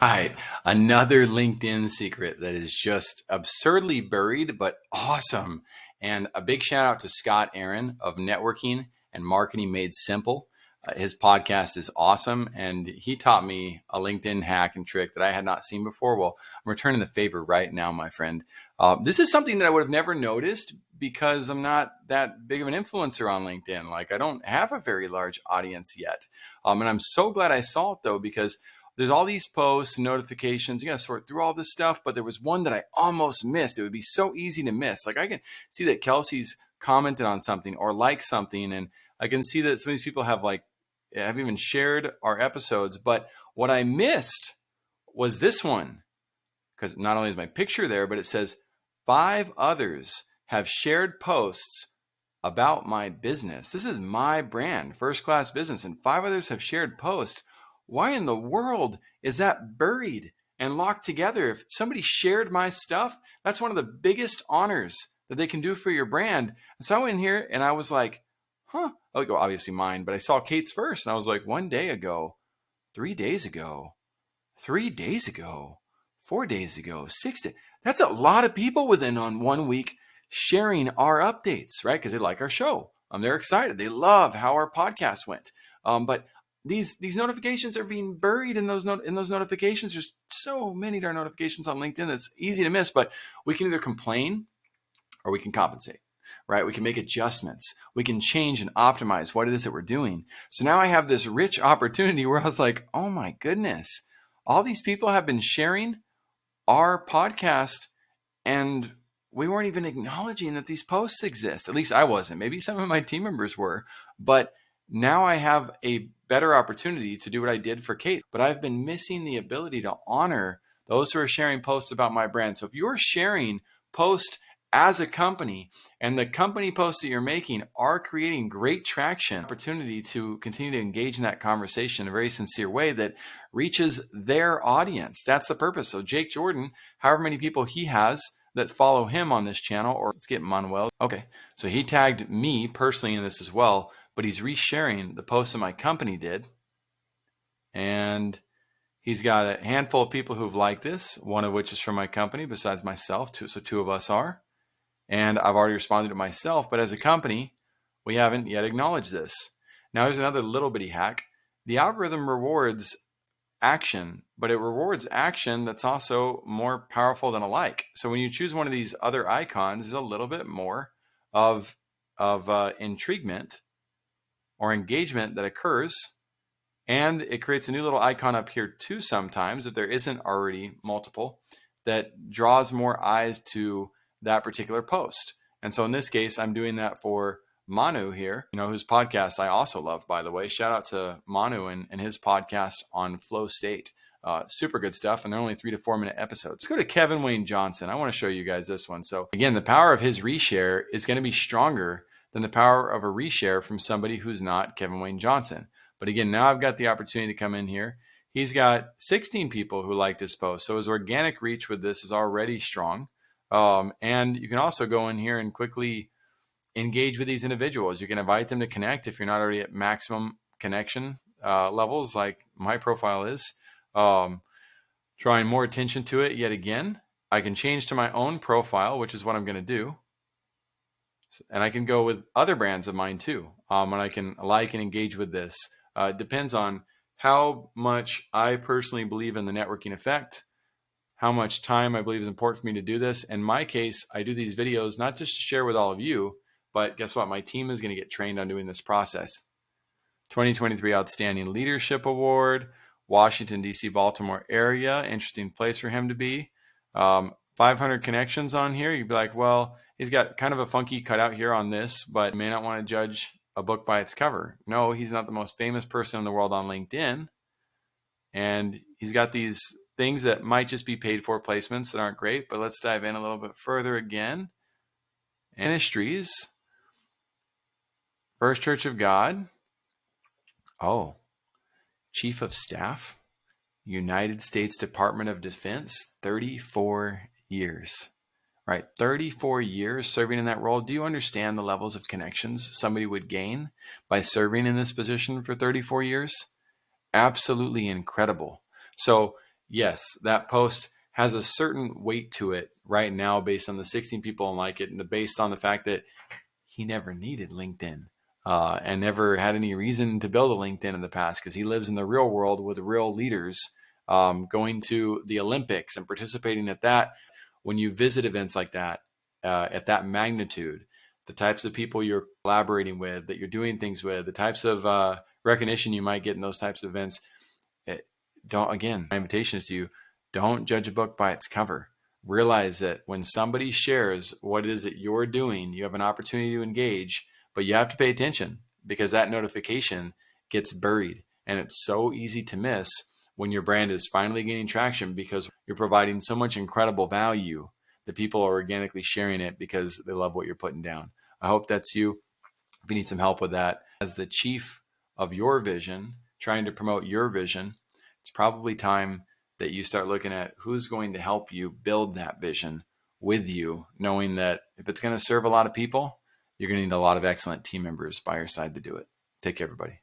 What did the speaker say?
All right, another LinkedIn secret that is just absurdly buried, but awesome. And a big shout out to Scott Aaron of Networking and Marketing Made Simple. His podcast is awesome, and he taught me a LinkedIn hack and trick that I had not seen before. Well, I'm returning the favor right now, my friend. This is something that I would have never noticed because I'm not that big of an influencer on LinkedIn. Like, I don't have a very large audience yet. And I'm so glad I saw it, though, because there's all these posts and notifications. You got to sort through all this stuff, but there was one that I almost missed. It would be so easy to miss. Like, I can see that Kelsey's commented on something or liked something, and I can see that some of these people have even shared our episodes. But what I missed was this one, because not only is my picture there, but it says 5 others have shared posts about my business. This is my brand, First Class Business, and 5 others have shared posts. Why in the world is that buried and locked together? If somebody shared my stuff, that's one of the biggest honors that they can do for your brand. And so I went in here and I was like, huh, well, obviously mine, but I saw Kate's first and I was like, 1 day ago, 3 days ago, 3 days ago, 4 days ago, 6 days. That's a lot of people within on 1 week sharing our updates, right? Because they like our show. They're excited. They love how our podcast went. But these notifications are being buried in those notifications. There's so many darn notifications on LinkedIn that's easy to miss. But we can either complain or we can compensate, right? We can make adjustments. We can change and optimize what it is that we're doing. So now I have this rich opportunity where I was like, oh my goodness, all these people have been sharing our podcast and we weren't even acknowledging that these posts exist. At least I wasn't. Maybe some of my team members were, but now I have a better opportunity to do what I did for Kate. But I've been missing the ability to honor those who are sharing posts about my brand. So if you're sharing posts as a company and the company posts that you're making are creating great traction, opportunity to continue to engage in that conversation in a very sincere way that reaches their audience. That's the purpose. So Jake Jordan, however many people he has that follow him on this channel, or let's get Manuel. Okay, so he tagged me personally in this as well, but he's resharing the post that my company did. And he's got a handful of people who've liked this, one of which is from my company besides myself, so 2 of us are. And I've already responded to myself, but as a company, we haven't yet acknowledged this. Now, here's another little bitty hack. The algorithm rewards action, but it rewards action that's also more powerful than a like. So when you choose one of these other icons, there's a little bit more of intriguement or engagement that occurs. And it creates a new little icon up here too sometimes, if there isn't already multiple, that draws more eyes to that particular post. And so in this case, I'm doing that for Manu here, whose podcast I also love, by the way. Shout out to Manu and his podcast on Flow State. Super good stuff. And they're only 3 to 4 minute episodes. Let's go to Kevin Wayne Johnson. I want to show you guys this one. So again, the power of his reshare is going to be stronger than the power of a reshare from somebody who's not Kevin Wayne Johnson. But again, now I've got the opportunity to come in here. He's got 16 people who liked his post. So his organic reach with this is already strong. And you can also go in here and quickly engage with these individuals. You can invite them to connect if you're not already at maximum connection levels like my profile is. Drawing more attention to it yet again. I can change to my own profile, which is what I'm going to do. And I can go with other brands of mine too. And I can like and engage with this. It depends on how much I personally believe in the networking effect, how much time I believe is important for me to do this. In my case, I do these videos not just to share with all of you, but guess what? My team is going to get trained on doing this process. 2023 Outstanding Leadership Award, Washington, D.C., Baltimore area. Interesting place for him to be. 500 connections on here. You'd be like, well, he's got kind of a funky cutout here on this, but may not want to judge a book by its cover. No, he's not the most famous person in the world on LinkedIn. And he's got these things that might just be paid for placements that aren't great, but let's dive in a little bit further again. Ministries, First Church of God. Oh, Chief of Staff, United States Department of Defense, 34 years. Right, 34 years serving in that role. Do you understand the levels of connections somebody would gain by serving in this position for 34 years? Absolutely incredible. So yes, that post has a certain weight to it right now based on the 16 people who like it and based on the fact that he never needed LinkedIn and never had any reason to build a LinkedIn in the past because he lives in the real world with real leaders going to the Olympics and participating at that. When you visit events like that at that magnitude, the types of people you're collaborating with, that you're doing things with, the types of recognition you might get in those types of events, it, don't, again, my invitation is to you, don't judge a book by its cover. Realize that when somebody shares what it is that you're doing, you have an opportunity to engage, but you have to pay attention because that notification gets buried. And it's so easy to miss when your brand is finally gaining traction because you're providing so much incredible value that people are organically sharing it because they love what you're putting down. I hope that's you. If you need some help with that, as the chief of your vision, trying to promote your vision, it's probably time that you start looking at who's going to help you build that vision with you, knowing that if it's going to serve a lot of people, you're going to need a lot of excellent team members by your side to do it. Take care, everybody.